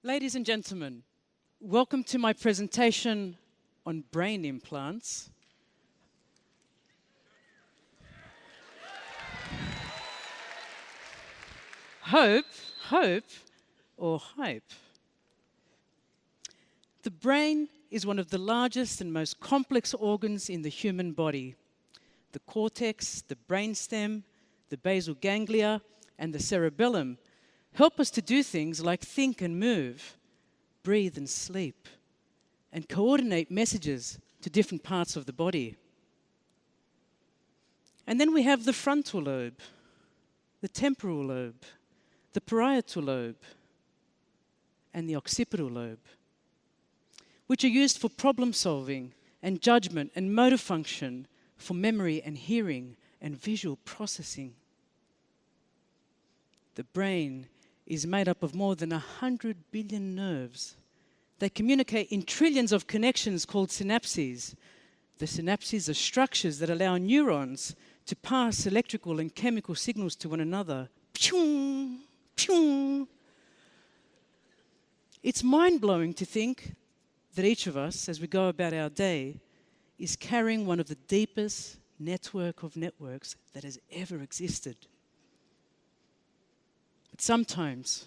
Ladies and gentlemen, welcome to my presentation on brain implants. Hope, or hype. The brain is one of the largest and most complex organs in the human body. The cortex, the brainstem, the basal ganglia, and the cerebellum help us to do things like think and move, breathe and sleep, and coordinate messages to different parts of the body. And then we have the frontal lobe, the temporal lobe, the parietal lobe, and the occipital lobe, which are used for problem solving and judgment and motor function, for memory and hearing and visual processing. The brain is made up of more than 100 billion nerves. They communicate in trillions of connections called synapses. The synapses are structures that allow neurons to pass electrical and chemical signals to one another. Pew, pew. It's mind-blowing to think that each of us, as we go about our day, is carrying one of the deepest network of networks that has ever existed. But sometimes,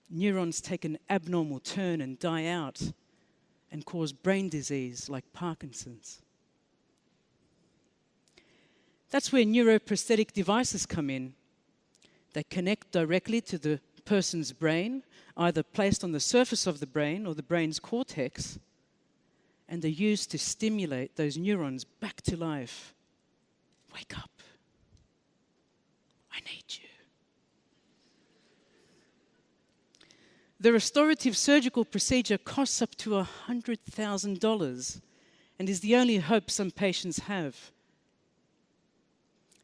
neurons take an abnormal turn and die out and cause brain disease like Parkinson's. That's where neuroprosthetic devices come in. They connect directly to the person's brain, either placed on the surface of the brain or the brain's cortex, and they're used to stimulate those neurons back to life. Wake up. I need you. The restorative surgical procedure costs up to $100,000 and is the only hope some patients have,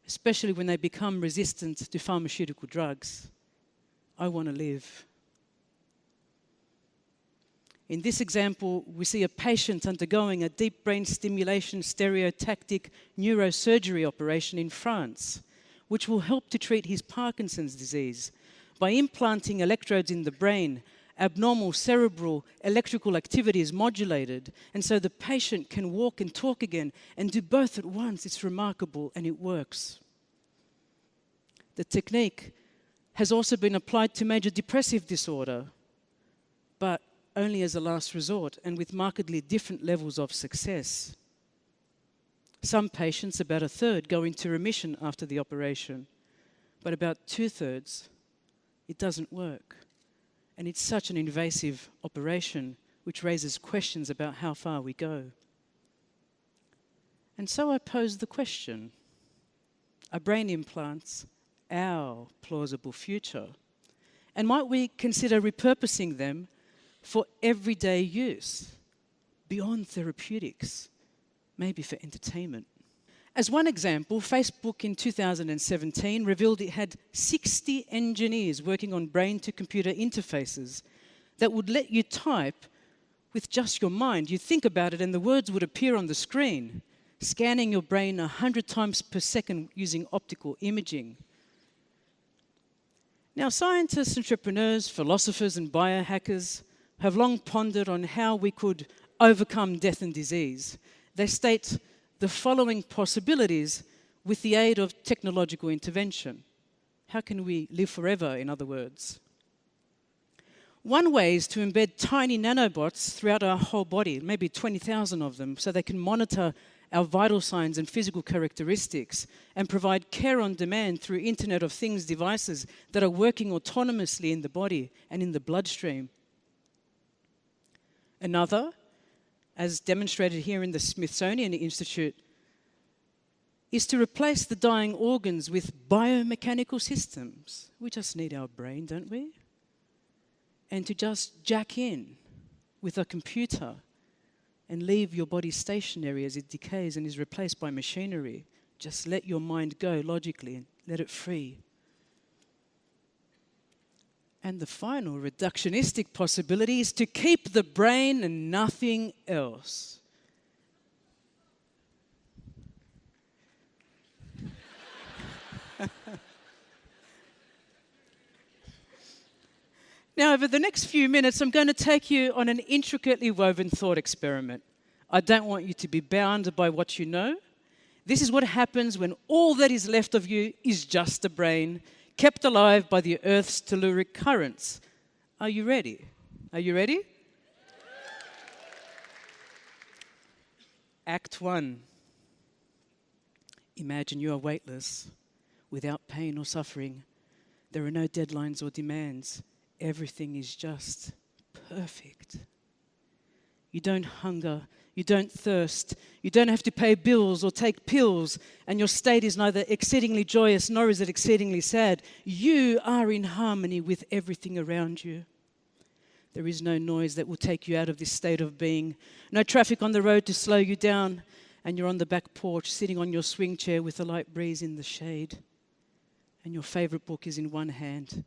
especially when they become resistant to pharmaceutical drugs. I want to live. In this example, we see a patient undergoing a deep brain stimulation stereotactic neurosurgery operation in France, which will help to treat his Parkinson's disease. By implanting electrodes in the brain, abnormal cerebral electrical activity is modulated, and so the patient can walk and talk again and do both at once. It's remarkable, and it works. The technique has also been applied to major depressive disorder, but only as a last resort and with markedly different levels of success. Some patients, about a third, go into remission after the operation, but about 2/3 it doesn't work. And it's such an invasive operation, which raises questions about how far we go. And so I pose the question, are brain implants our plausible future? And might we consider repurposing them for everyday use, beyond therapeutics, maybe for entertainment? As one example, Facebook in 2017 revealed it had 60 engineers working on brain-to-computer interfaces that would let you type with just your mind. You'd think about it and the words would appear on the screen, scanning your brain 100 times per second using optical imaging. Now, scientists, entrepreneurs, philosophers, and biohackers have long pondered on how we could overcome death and disease. They state the following possibilities with the aid of technological intervention. How can we live forever, in other words? One way is to embed tiny nanobots throughout our whole body, maybe 20,000 of them, so they can monitor our vital signs and physical characteristics and provide care on demand through Internet of Things devices that are working autonomously in the body and in the bloodstream. Another, as demonstrated here in the Smithsonian Institute, is to replace the dying organs with biomechanical systems. We just need our brain, don't we? And to just jack in with a computer and leave your body stationary as it decays and is replaced by machinery. Just let your mind go logically and let it free. And the final reductionistic possibility is to keep the brain and nothing else. Now, over the next few minutes, I'm going to take you on an intricately woven thought experiment. I don't want you to be bound by what you know. This is what happens when all that is left of you is just a brain, kept alive by the Earth's telluric currents. Are you ready? Are you ready? Act 1. Imagine you are weightless, without pain or suffering. There are no deadlines or demands. Everything is just perfect. You don't hunger, you don't thirst, you don't have to pay bills or take pills, and your state is neither exceedingly joyous nor is it exceedingly sad. You are in harmony with everything around you. There is no noise that will take you out of this state of being, no traffic on the road to slow you down, and you're on the back porch sitting on your swing chair with a light breeze in the shade, and your favorite book is in one hand,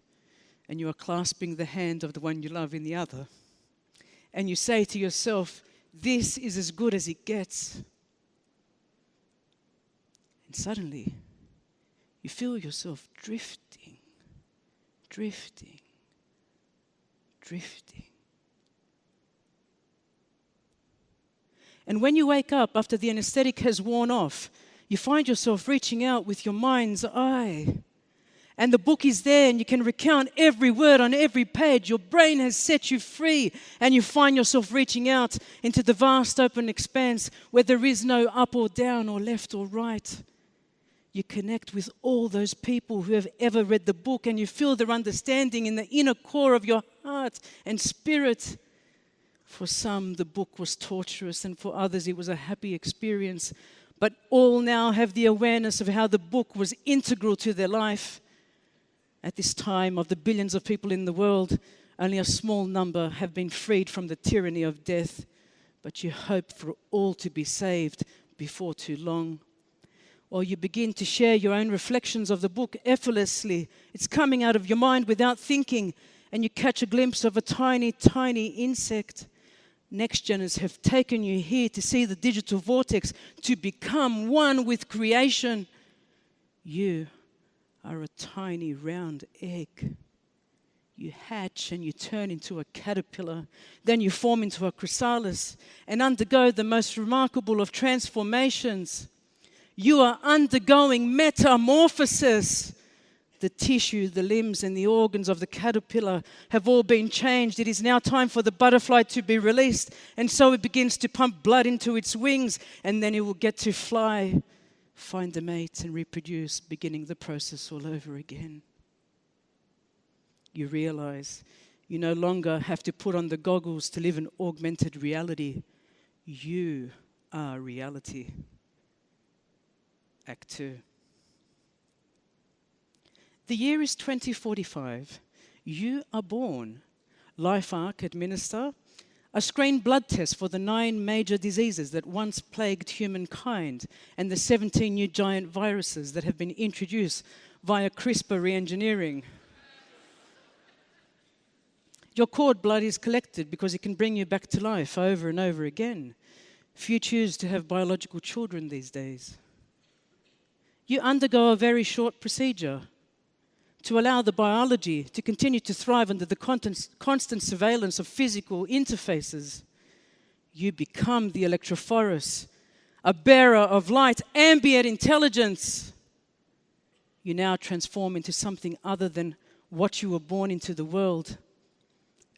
and you are clasping the hand of the one you love in the other. And you say to yourself, this is as good as it gets. And suddenly, you feel yourself drifting, drifting, drifting. And when you wake up after the anesthetic has worn off, you find yourself reaching out with your mind's eye. And the book is there and you can recount every word on every page. Your brain has set you free and you find yourself reaching out into the vast open expanse where there is no up or down or left or right. You connect with all those people who have ever read the book and you feel their understanding in the inner core of your heart and spirit. For some, the book was torturous and for others, it was a happy experience. But all now have the awareness of how the book was integral to their life. At this time, of the billions of people in the world, only a small number have been freed from the tyranny of death. But you hope for all to be saved before too long. Or you begin to share your own reflections of the book effortlessly. It's coming out of your mind without thinking, and you catch a glimpse of a tiny, tiny insect. Next geners have taken you here to see the digital vortex, to become one with creation. You are a tiny round egg. You hatch and you turn into a caterpillar. Then you form into a chrysalis and undergo the most remarkable of transformations. You are undergoing metamorphosis. The tissue, the limbs, and the organs of the caterpillar have all been changed. It is now time for the butterfly to be released. And so it begins to pump blood into its wings, and then it will get to fly, find a mate, and reproduce, beginning the process all over again. You realize you no longer have to put on the goggles to live in augmented reality. You are reality. Act 2. The year is 2045. You are born. Life Arc administer a screened blood test for the 9 major diseases that once plagued humankind and the 17 new giant viruses that have been introduced via CRISPR re-engineering. Your cord blood is collected because it can bring you back to life over and over again. Few choose to have biological children these days. You undergo a very short procedure to allow the biology to continue to thrive under the constant surveillance of physical interfaces. You become the electrophorus, a bearer of light, ambient intelligence. You now transform into something other than what you were born into the world.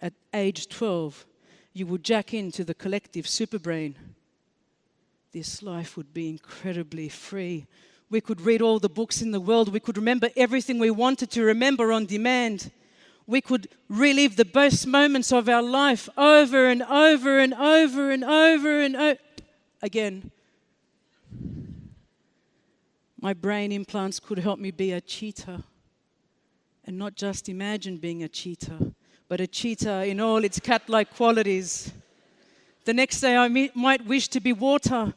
At age 12, you will jack into the collective superbrain. This life would be incredibly free. We could read all the books in the world. We could remember everything we wanted to remember on demand. We could relive the best moments of our life over and over and over and over and over again. My brain implants could help me be a cheetah. And not just imagine being a cheetah, but a cheetah in all its cat-like qualities. The next day I might wish to be water.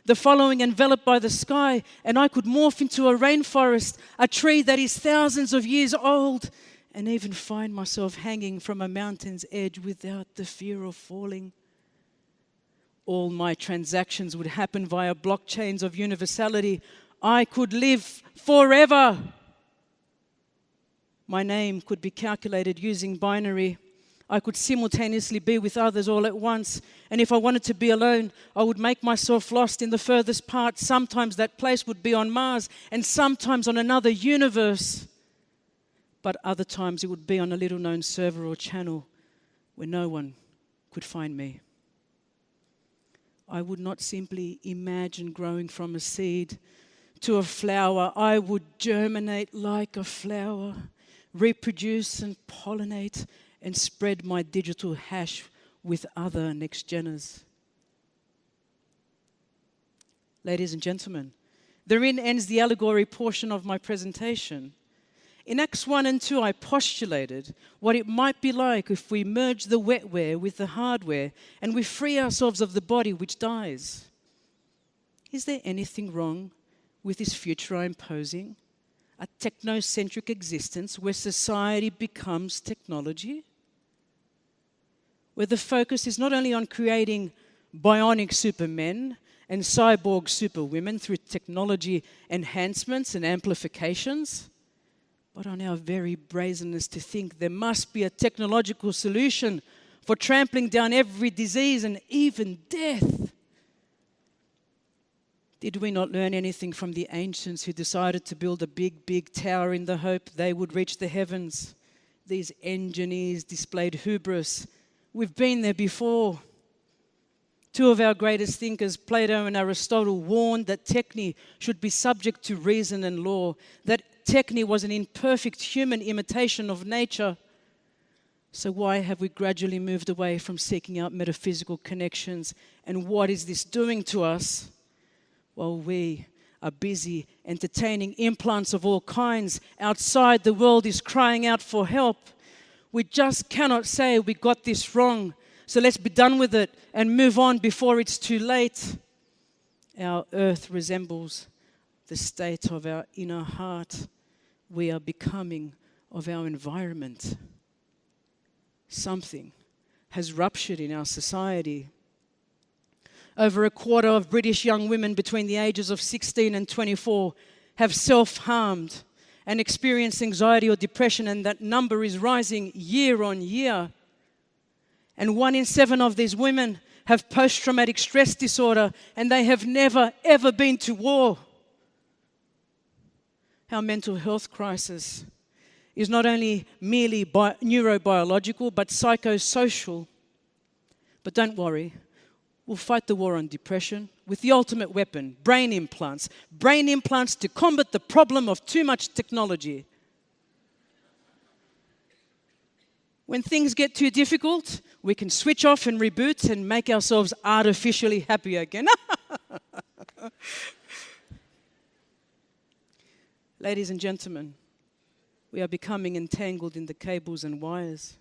The following enveloped by the sky, and I could morph into a rainforest, a tree that is thousands of years old, and even find myself hanging from a mountain's edge without the fear of falling. All my transactions would happen via blockchains of universality. I could live forever. My name could be calculated using binary. I could simultaneously be with others all at once. And if I wanted to be alone, I would make myself lost in the furthest part. Sometimes that place would be on Mars, and sometimes on another universe. But other times it would be on a little-known server or channel where no one could find me. I would not simply imagine growing from a seed to a flower. I would germinate like a flower, reproduce and pollinate, and spread my digital hash with other next-geners. Ladies and gentlemen, therein ends the allegory portion of my presentation. In Acts 1 and 2, I postulated what it might be like if we merge the wetware with the hardware and we free ourselves of the body which dies. Is there anything wrong with this future I'm posing? A technocentric existence where society becomes technology? Where the focus is not only on creating bionic supermen and cyborg superwomen through technology enhancements and amplifications, but on our very brazenness to think there must be a technological solution for trampling down every disease and even death. Did we not learn anything from the ancients who decided to build a big, big tower in the hope they would reach the heavens? These engineers displayed hubris. We've been there before. Two of our greatest thinkers, Plato and Aristotle, warned that techne should be subject to reason and law, that techne was an imperfect human imitation of nature. So why have we gradually moved away from seeking out metaphysical connections? And what is this doing to us? Well, we are busy entertaining implants of all kinds. Outside, the world is crying out for help. We just cannot say we got this wrong, so let's be done with it and move on before it's too late. Our earth resembles the state of our inner heart. We are becoming of our environment. Something has ruptured in our society. Over a quarter of British young women between the ages of 16 and 24 have self-harmed and experienced anxiety or depression, and that number is rising year on year. And 1 in 7 of these women have post-traumatic stress disorder, and they have never, ever been to war. Our mental health crisis is not only merely neurobiological, but psychosocial. But don't worry, we'll fight the war on depression with the ultimate weapon, brain implants. Brain implants to combat the problem of too much technology. When things get too difficult, we can switch off and reboot and make ourselves artificially happy again. Ladies and gentlemen, we are becoming entangled in the cables and wires.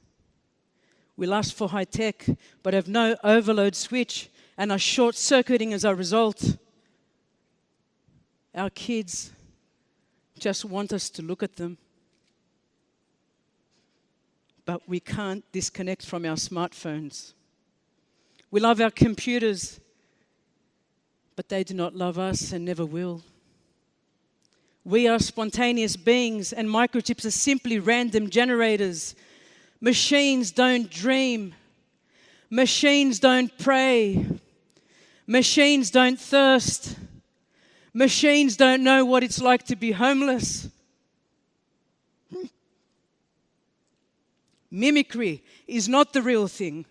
We lust for high tech, but have no overload switch and are short-circuiting as a result. Our kids just want us to look at them. But we can't disconnect from our smartphones. We love our computers, but they do not love us and never will. We are spontaneous beings, and microchips are simply random generators. Machines don't dream. Machines don't pray. Machines don't thirst. Machines don't know what it's like to be homeless. Mimicry is not the real thing.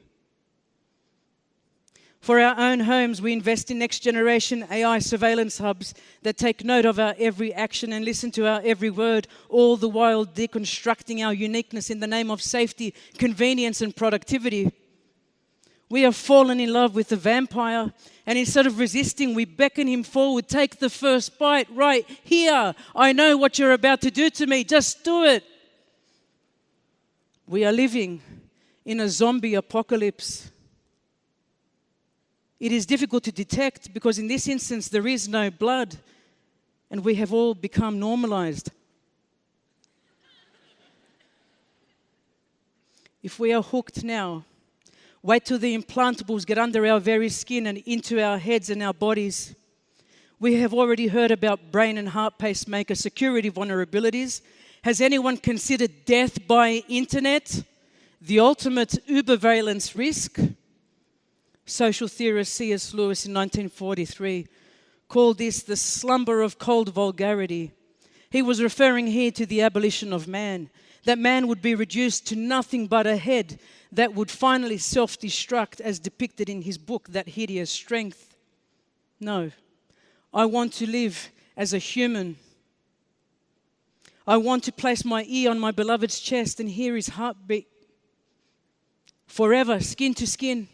For our own homes, we invest in next-generation AI surveillance hubs that take note of our every action and listen to our every word, all the while deconstructing our uniqueness in the name of safety, convenience, and productivity. We have fallen in love with the vampire, and instead of resisting, we beckon him forward. Take the first bite right here. I know what you're about to do to me. Just do it. We are living in a zombie apocalypse. It is difficult to detect because in this instance there is no blood, and we have all become normalized. If we are hooked now, wait till the implantables get under our very skin and into our heads and our bodies. We have already heard about brain and heart pacemaker security vulnerabilities. Has anyone considered death by internet the ultimate ubervalence risk? Social theorist C.S. Lewis in 1943 called this the slumber of cold vulgarity. He was referring here to the abolition of man, that man would be reduced to nothing but a head that would finally self-destruct as depicted in his book, That Hideous Strength. No, I want to live as a human. I want to place my ear on my beloved's chest and hear his heartbeat forever, skin to skin.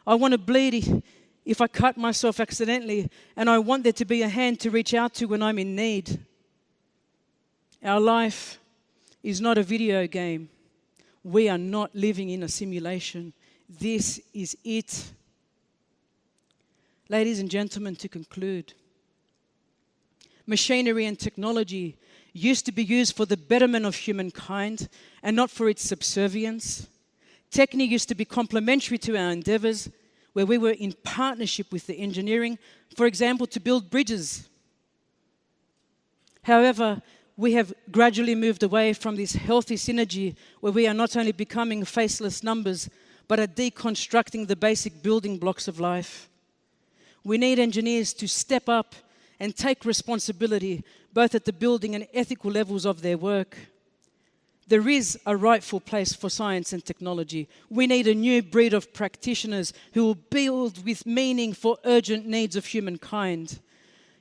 I want to bleed if I cut myself accidentally, and I want there to be a hand to reach out to when I'm in need. Our life is not a video game. We are not living in a simulation. This is it. Ladies and gentlemen, to conclude, machinery and technology used to be used for the betterment of humankind and not for its subservience. Technique used to be complementary to our endeavors, where we were in partnership with the engineering, for example, to build bridges. However, we have gradually moved away from this healthy synergy where we are not only becoming faceless numbers, but are deconstructing the basic building blocks of life. We need engineers to step up and take responsibility, both at the building and ethical levels of their work. There is a rightful place for science and technology. We need a new breed of practitioners who will build with meaning for urgent needs of humankind.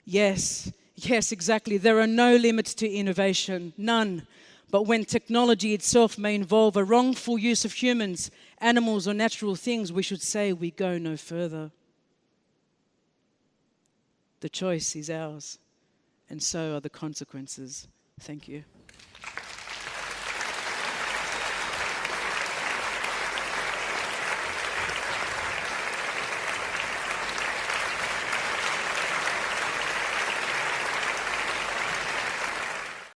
Yes, exactly. There are no limits to innovation, none. But when technology itself may involve a wrongful use of humans, animals, or natural things, we should say we go no further. The choice is ours, and so are the consequences. Thank you.